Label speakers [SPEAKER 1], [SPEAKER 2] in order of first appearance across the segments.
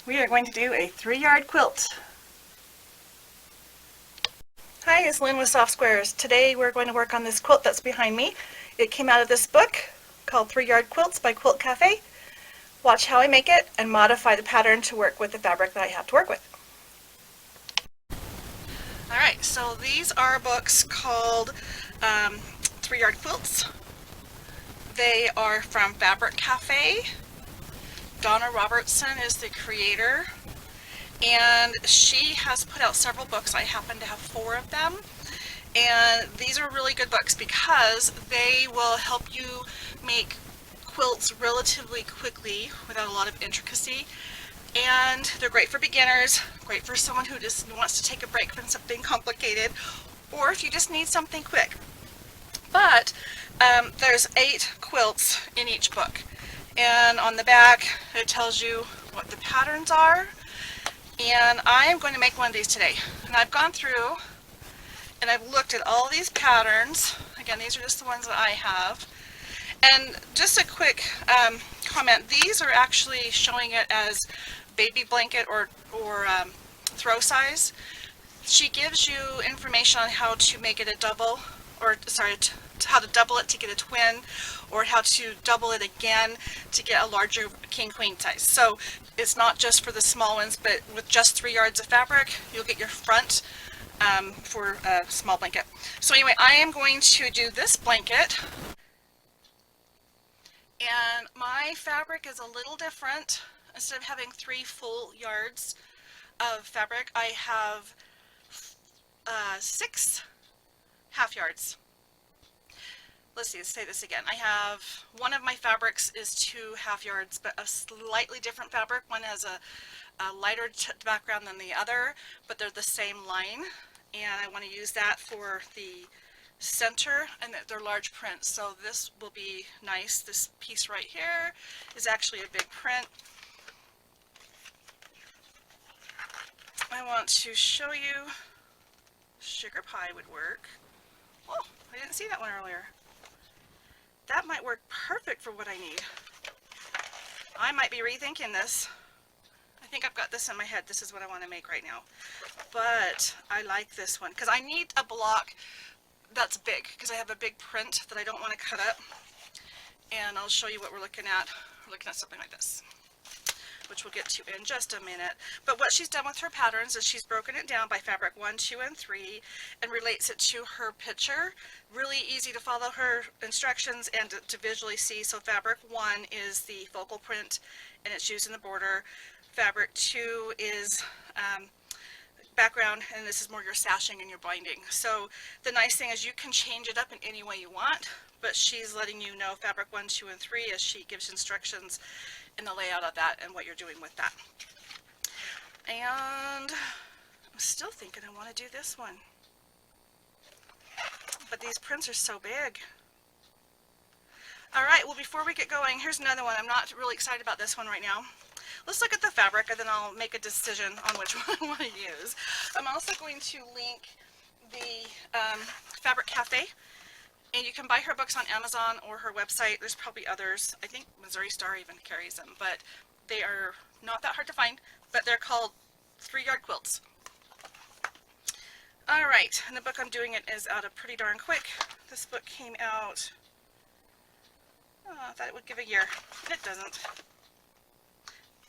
[SPEAKER 1] We are going to do a 3-yard quilt. Hi, it's Lynn with Soft Squares. Today we're going to work on this quilt that's behind me. It came out of this book called 3-Yard Quilts by Quilt Cafe. Watch how I make it and modify the pattern to work with the fabric that I have to work with. Alright, so these are books called 3-Yard Quilts. They are from Fabric Cafe. Donna Robertson is the creator, and she has put out several books. I happen to have 4 of them, and these are really good books because they will help you make quilts relatively quickly without a lot of intricacy, and they're great for beginners, great for someone who just wants to take a break from something complicated, or if you just need something quick. But there's 8 quilts in each book, and on the back it tells you what the patterns are. And I am going to make one of these today. And I've gone through and I've looked at all these patterns. Again, these are just the ones that I have. And just a quick comment, these are actually showing it as baby blanket or throw size. She gives you information on how to make it a double, or sorry, how to double it to get a twin, or how to double it again to get a larger king queen size. So it's not just for the small ones, but with just 3 yards of fabric you'll get your front for a small blanket. So anyway, I am going to do this blanket, and my fabric is a little different. Instead of having 3 full yards of fabric, I have 6 half yards. Let's see, let's say this again. I have one of my fabrics is 2 half yards, but a slightly different fabric. One has a lighter background than the other, but they're the same line. And I want to use that for the center, and they're large prints. So this will be nice. This piece right here is actually a big print. I want to show you sugar pie would work. Oh, I didn't see that one earlier. That might work perfect for what I need. I might be rethinking this. I think I've got this in my head. This is what I want to make right now. But I like this one because I need a block that's big because I have a big print that I don't want to cut up. And I'll show you what we're looking at. We're looking at something like this, which we'll get to in just a minute. But what she's done with her patterns is she's broken it down by fabric 1, 2, and 3 and relates it to her picture. Really easy to follow her instructions and to visually see. So fabric 1 is the focal print and it's used in the border. Fabric 2 is background, and this is more your sashing and your binding. So the nice thing is you can change it up in any way you want, but she's letting you know fabric 1, 2, and 3 as she gives instructions in the layout of that and what you're doing with that. And I'm still thinking I want to do this one, but these prints are so big. Alright, well, before we get going, here's another one. I'm not really excited about this one right now. Let's look at the fabric and then I'll make a decision on which one I want to use. I'm also going to link the Fabric Cafe, and you can buy her books on Amazon or her website. There's probably others. I think Missouri Star even carries them, but they are not that hard to find, but they're called 3-Yard Quilts. Alright, and the book I'm doing it is out of pretty darn quick. This book came out, I thought it would give a year. It doesn't.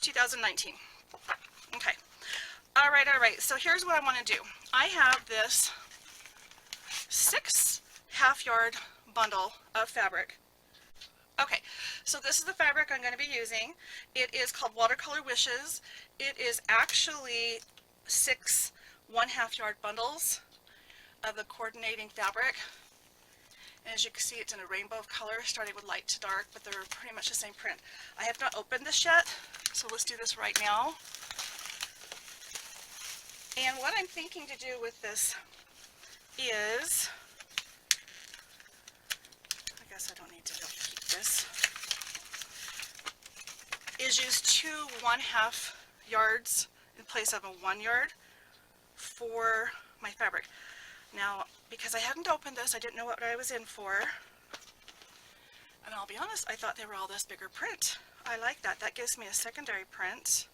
[SPEAKER 1] 2019. Okay. Alright, so here's what I want to do. I have this 6 half-yard bundle of fabric. Okay, so this is the fabric I'm going to be using. It is called Watercolor Wishes. It is actually 6 1/2-yard bundles of the coordinating fabric. And as you can see, it's in a rainbow of color, starting with light to dark, but they're pretty much the same print. I have not opened this yet, so let's do this right now. And what I'm thinking to do with this is, I guess I don't need to keep this, is use 2 1/2 yards in place of a 1 yard for my fabric. Now, because I hadn't opened this, I didn't know what I was in for. And I'll be honest, I thought they were all this bigger print. I like that. That gives me a secondary print.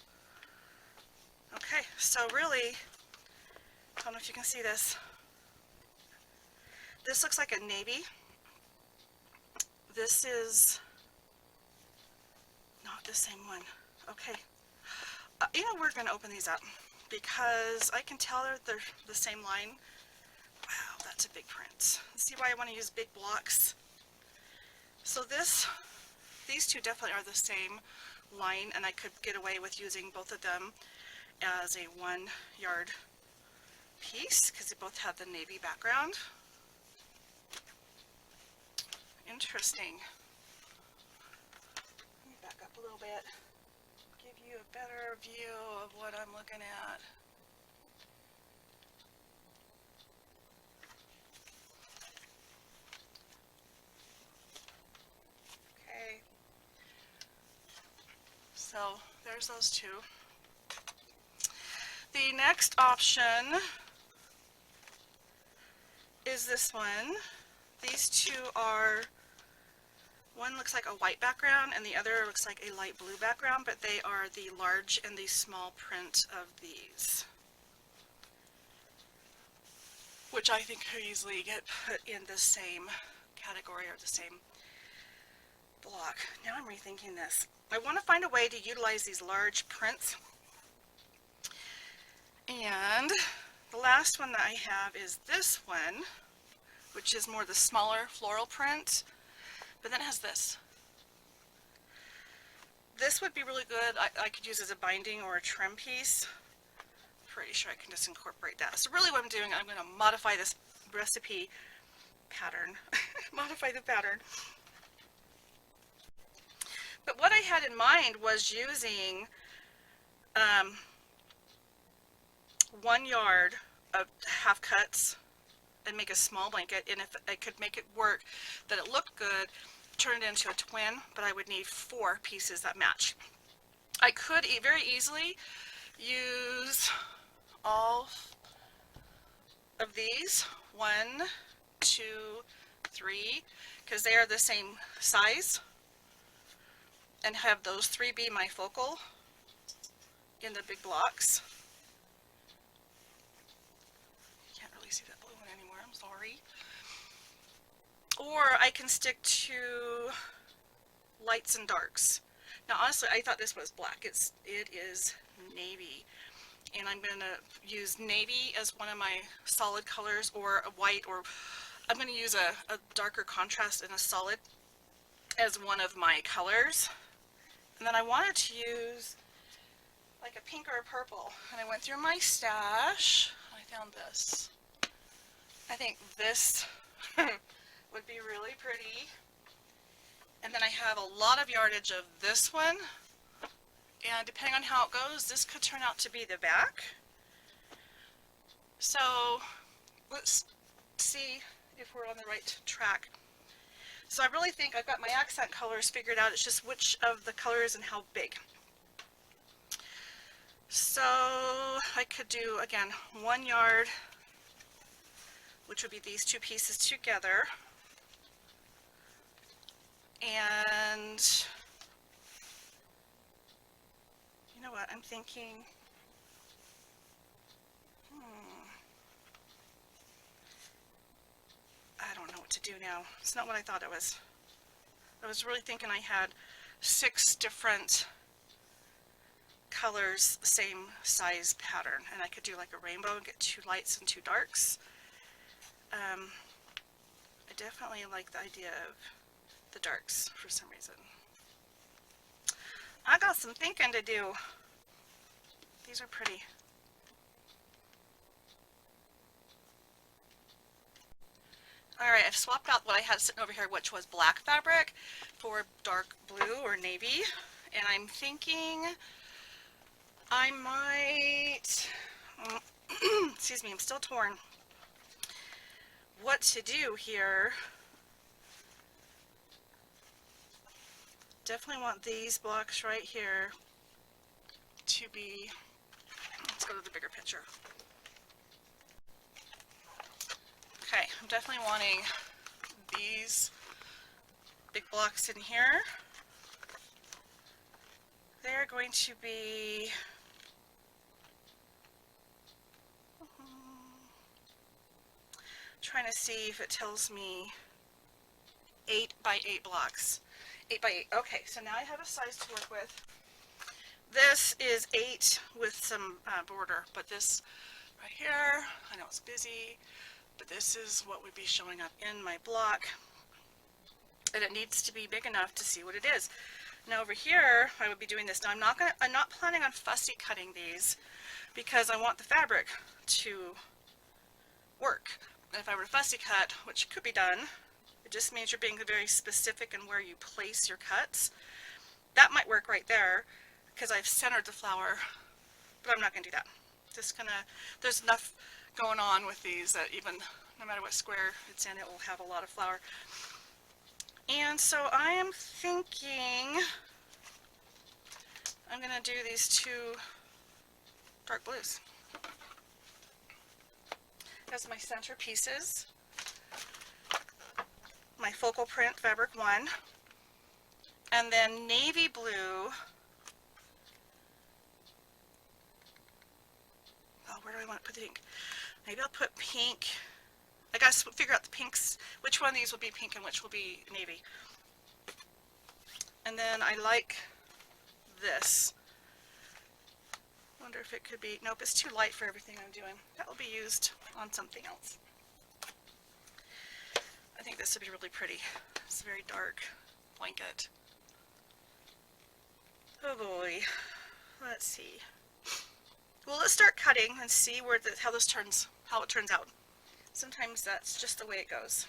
[SPEAKER 1] Okay, so really, I don't know if you can see this. This looks like a navy. This is not the same one. Okay. You know, we're going to open these up because I can tell they're the same line. Wow, that's a big print. See why I want to use big blocks? So these two definitely are the same line, and I could get away with using both of them as a 1 yard piece because they both have the navy background. Interesting. Let me back up a little bit, give you a better view of what I'm looking at. Okay, so there's those two. The next option is this one. These two are, one looks like a white background and the other looks like a light blue background, but they are the large and the small print of these, which I think could easily get put in the same category or the same block. Now I'm rethinking this. I want to find a way to utilize these large prints, and the last one that I have is this one, which is more the smaller floral print, but then it has this. This would be really good. I could use as a binding or a trim piece. Pretty sure I can just incorporate that. So really what I'm doing, I'm going to modify this recipe pattern. Modify the pattern. But what I had in mind was using 1 yard of half cuts and make a small blanket, and if I could make it work that it looked good, turn it into a twin, but I would need 4 pieces that match. I could very easily use all of these, 1, 2, 3, because they are the same size, and have those 3 be my focal in the big blocks. Can't really see that blue one anymore, I'm sorry. Or I can stick to lights and darks. Now honestly, I thought this was black. It is navy. And I'm going to use navy as one of my solid colors, or a white, or I'm going to use a darker contrast in a solid as one of my colors. And then I wanted to use like a pink or a purple. And I went through my stash. I found this. I think this would be really pretty. And then I have a lot of yardage of this one. And depending on how it goes, this could turn out to be the back. So let's see if we're on the right track. So I really think I've got my accent colors figured out. It's just which of the colors and how big. So I could do, again, 1 yard, which would be these 2 pieces together. And you know what, I'm thinking, I don't know what to do now. It's not what I thought it was. I was really thinking I had 6 different colors, same size pattern, and I could do like a rainbow and get 2 lights and 2 darks. I definitely like the idea of the darks for some reason. I got some thinking to do. These are pretty. Alright, I've swapped out what I had sitting over here, which was black fabric, for dark blue or navy. And I'm thinking I might, excuse me, I'm still torn what to do here. Definitely want these blocks right here to be, let's go to the bigger picture. Okay, I'm definitely wanting these big blocks in here. They're going to be trying to see if it tells me 8 by 8 blocks. 8 by 8. Okay, so now I have a size to work with. This is 8 with some border, but this right here, I know it's busy, but this is what would be showing up in my block, and it needs to be big enough to see what it is. Now over here, I would be doing this. Now I'm not planning on fussy cutting these because I want the fabric to work. And if I were to fussy cut, which could be done, it just means you're being very specific in where you place your cuts. That might work right there because I've centered the flower, but I'm not going to do that. Just gonna, there's enough going on with these that even no matter what square it's in, it will have a lot of flower. And so I am thinking I'm going to do these 2 dark blues as my center pieces. My focal print fabric 1, and then navy blue. Oh, where do I want to put the pink? Maybe I'll put pink. I gotta figure out the pinks, which one of these will be pink and which will be navy. And then I like this. Wonder if it could be, nope, it's too light for everything I'm doing. That will be used on something else. I think this would be really pretty. It's a very dark blanket. Oh boy, let's see. Well, let's start cutting and see where how it turns out. Sometimes that's just the way it goes.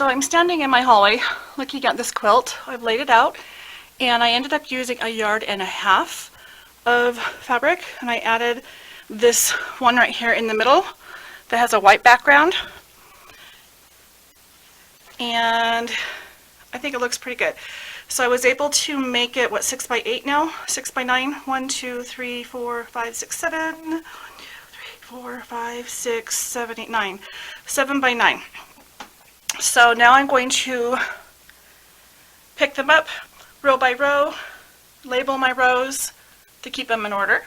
[SPEAKER 1] I'm standing in my hallway looking at this quilt. I've laid it out, and I ended up using 1.5 yards of fabric, and I added this one right here in the middle that has a white background, and I think it looks pretty good. So I was able to make it, what, 6 by 8 now? 6 by 9? 1, 2, 3, 4, 5, 6, 7. 1, 2, 3, 4, 5, 6, 7, 8, 9. 7 by 9. So now I'm going to pick them up row by row, label my rows to keep them in order,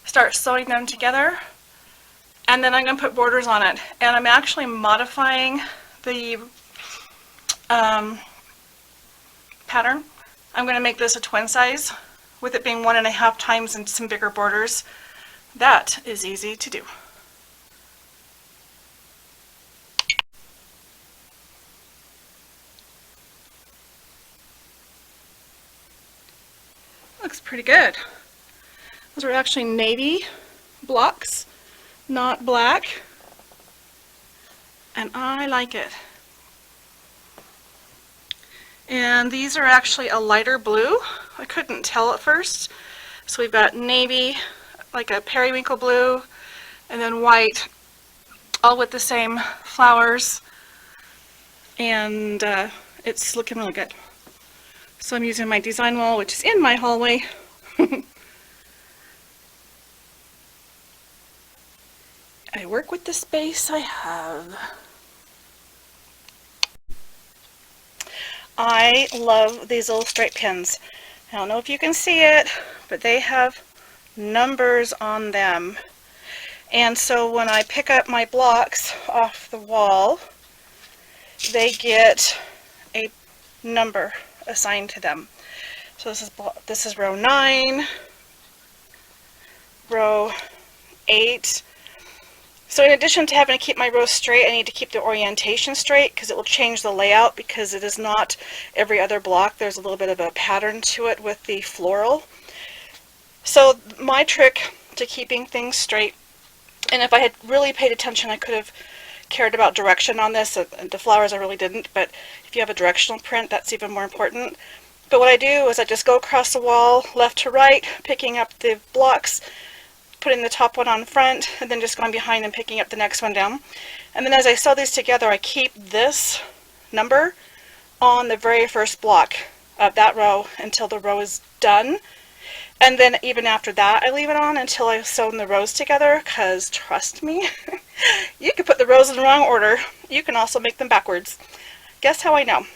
[SPEAKER 1] start sewing them together, and then I'm going to put borders on it. And I'm actually modifying the pattern. I'm going to make this a twin size, with it being 1.5 times and some bigger borders. That is easy to do. Looks pretty good. Those are actually navy blocks, not black, and I like it. And these are actually a lighter blue. I couldn't tell at first. So we've got navy, like a periwinkle blue, and then white, all with the same flowers, and it's looking really good. So I'm using my design wall, which is in my hallway. I work with the space I have. I love these little straight pins. I don't know if you can see it, but they have numbers on them. And so when I pick up my blocks off the wall, they get a number assigned to them. So this is row 9, row 8. So in addition to having to keep my rows straight, I need to keep the orientation straight because it will change the layout, because it is not every other block. There's a little bit of a pattern to it with the floral. So my trick to keeping things straight, and if I had really paid attention, I could have cared about direction on this. The flowers I really didn't, but if you have a directional print, that's even more important. But what I do is I just go across the wall, left to right, picking up the blocks, putting the top one on front, and then just going behind and picking up the next one down. And then as I sew these together, I keep this number on the very first block of that row until the row is done. And then even after that, I leave it on until I've sewn the rows together, because trust me, you can put the rows in the wrong order. You can also make them backwards. Guess how I know?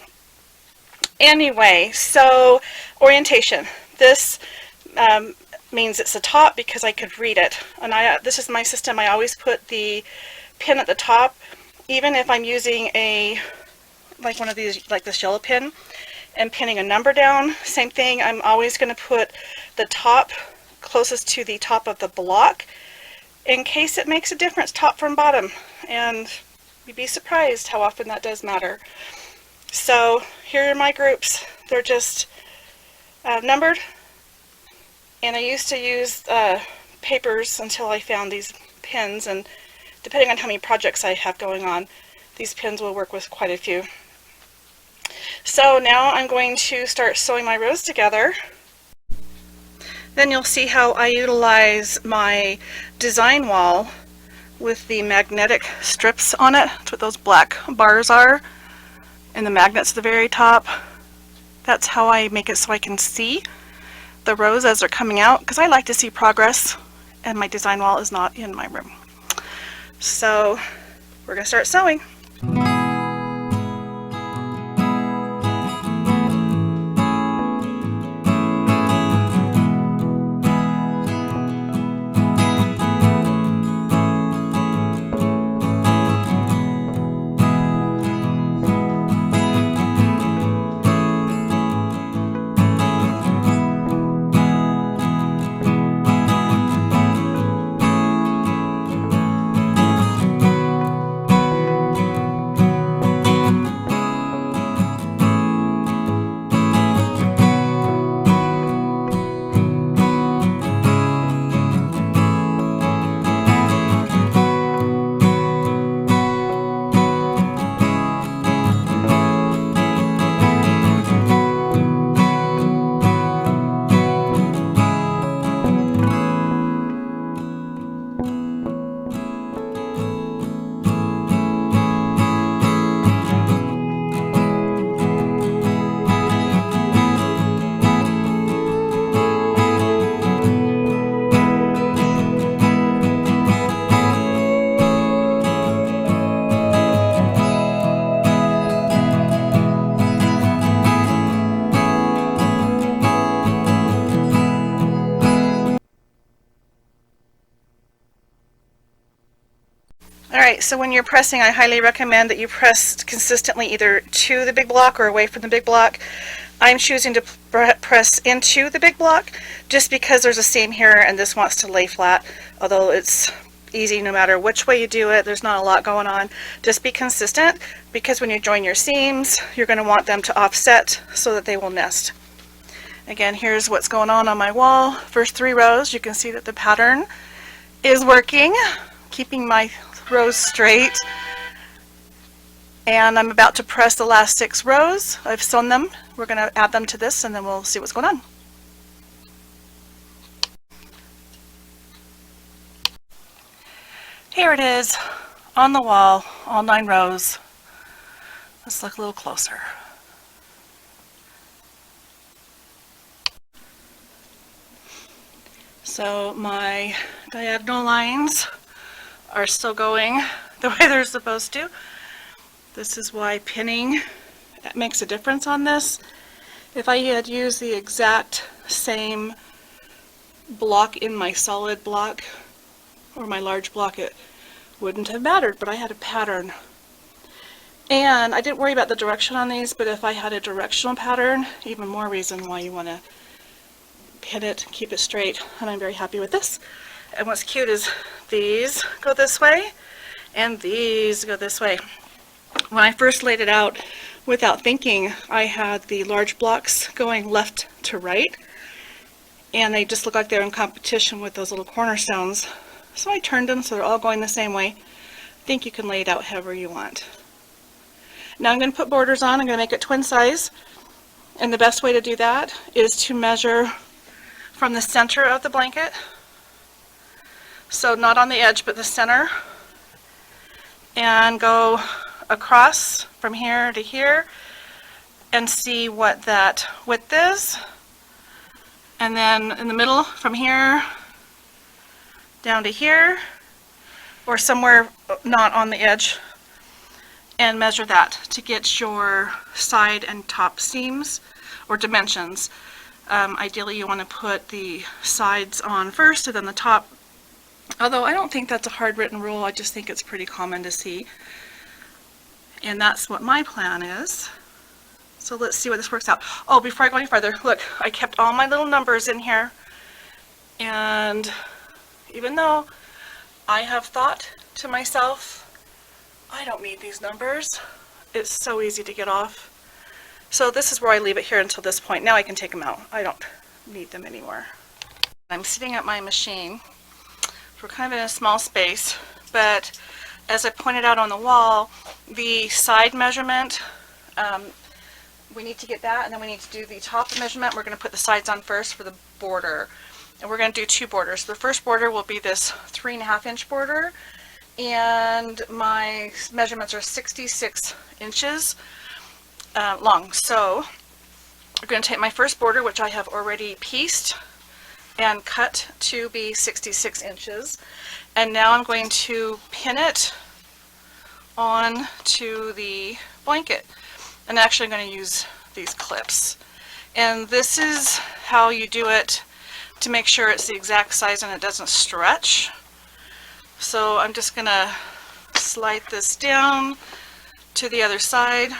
[SPEAKER 1] Anyway, so orientation. This means it's the top because I could read it. And this is my system. I always put the pin at the top, even if I'm using like one of these, like this yellow pin, and pinning a number down. Same thing, I'm always going to put the top closest to the top of the block in case it makes a difference, top from bottom. And you'd be surprised how often that does matter. So here are my groups. They're just numbered. And I used to use papers until I found these pins, and depending on how many projects I have going on, these pins will work with quite a few. So now I'm going to start sewing my rows together. Then you'll see how I utilize my design wall with the magnetic strips on it. That's what those black bars are, and the magnets at the very top. That's how I make it so I can see the rows as they're coming out, because I like to see progress, and my design wall is not in my room. So we're going to start sewing. Alright, so when you're pressing, I highly recommend that you press consistently either to the big block or away from the big block. I'm choosing to press into the big block just because there's a seam here and this wants to lay flat, although it's easy no matter which way you do it. There's not a lot going on. Just be consistent, because when you join your seams, you're going to want them to offset so that they will nest. Again, here's what's going on my wall. First 3 rows, you can see that the pattern is working, keeping my rows straight. And I'm about to press the last 6 rows. I've sewn them. We're going to add them to this and then we'll see what's going on. Here it is on the wall, all 9 rows. Let's look a little closer. So my diagonal lines are still going the way they're supposed to. This is why pinning makes a difference on this. If I had used the exact same block in my solid block or my large block, it wouldn't have mattered, but I had a pattern. And I didn't worry about the direction on these, but if I had a directional pattern, even more reason why you want to pin it, keep it straight, and I'm very happy with this. And what's cute is these go this way and these go this way. When I first laid it out without thinking, I had the large blocks going left to right, and they just look like they're in competition with those little cornerstones. So I turned them so they're all going the same way. I think you can lay it out however you want. Now I'm going to put borders on. I'm going to make it twin size, and the best way to do that is to measure from the center of the blanket, so not on the edge but the center, and go across from here to here and see what that width is, and then in the middle from here down to here, or somewhere not on the edge, and measure that to get your side and top seams or dimensions. Ideally you want to put the sides on first and then the top, although I don't think that's a hard written rule, I just think it's pretty common to see. And that's what my plan is. So let's see what this works out. Oh, before I go any further, look, I kept all my little numbers in here, and even though I have thought to myself, I don't need these numbers, it's so easy to get off. So this is where I leave it here until this point. Now I can take them out. I don't need them anymore. I'm sitting at my machine. We're kind of in a small space, but as I pointed out on the wall, the side measurement, we need to get that, and then we need to do the top measurement. We're going to put the sides on first for the border, and we're going to do 2 borders. The first border will be this 3.5 inch border, and my measurements are 66 inches long. So we're going to take my first border, which I have already pieced and cut to be 66 inches, and now I'm going to pin it on to the blanket. And actually I'm going to use these clips, and this is how you do it to make sure it's the exact size and it doesn't stretch. So I'm just going to slide this down to the other side.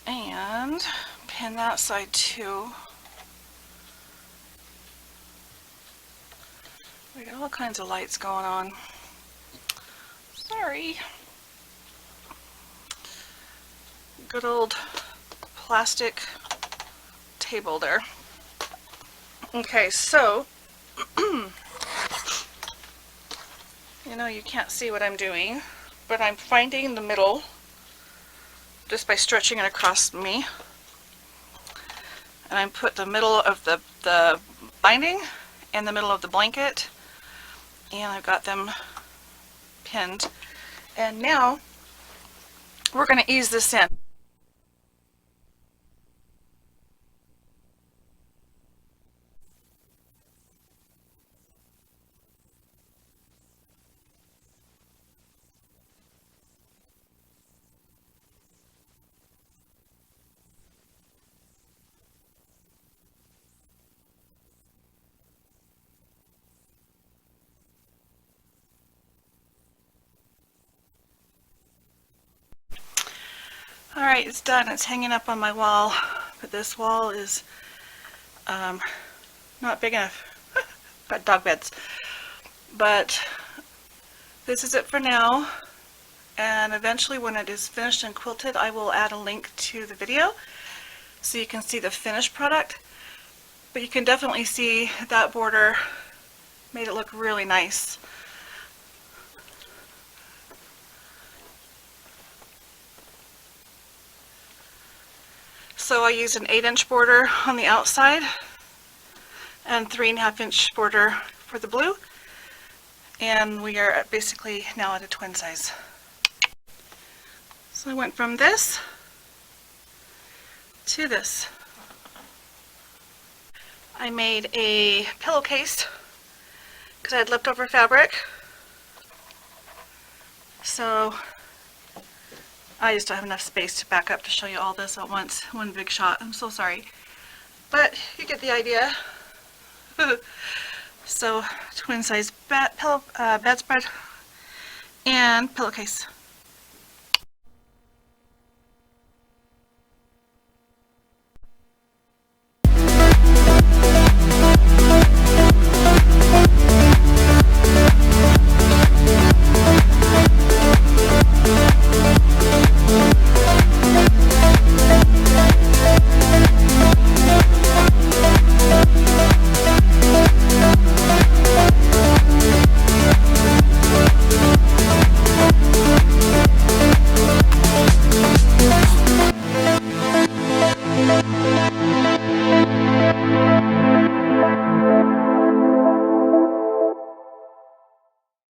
[SPEAKER 1] And pin that side too. We got all kinds of lights going on. Sorry. Good old plastic table there. Okay, so you know, you can't see what I'm doing, but I'm finding the middle just by stretching it across me, and I put the middle of the binding in the middle of the blanket, and I've got them pinned. And now we're going to ease this in. Alright, it's done. It's hanging up on my wall, but this wall is not big enough. Got dog beds. But this is it for now, and eventually when it is finished and quilted, I will add a link to the video so you can see the finished product. But you can definitely see that border made it look really nice. So I used an 8-inch border on the outside and 3.5-inch border for the blue, and we are basically now at a twin size. So I went from this to this. I made a pillowcase because I had leftover fabric, so I just don't have enough space to back up to show you all this at once, one big shot. I'm so sorry, but you get the idea. So twin size bedspread and pillowcase.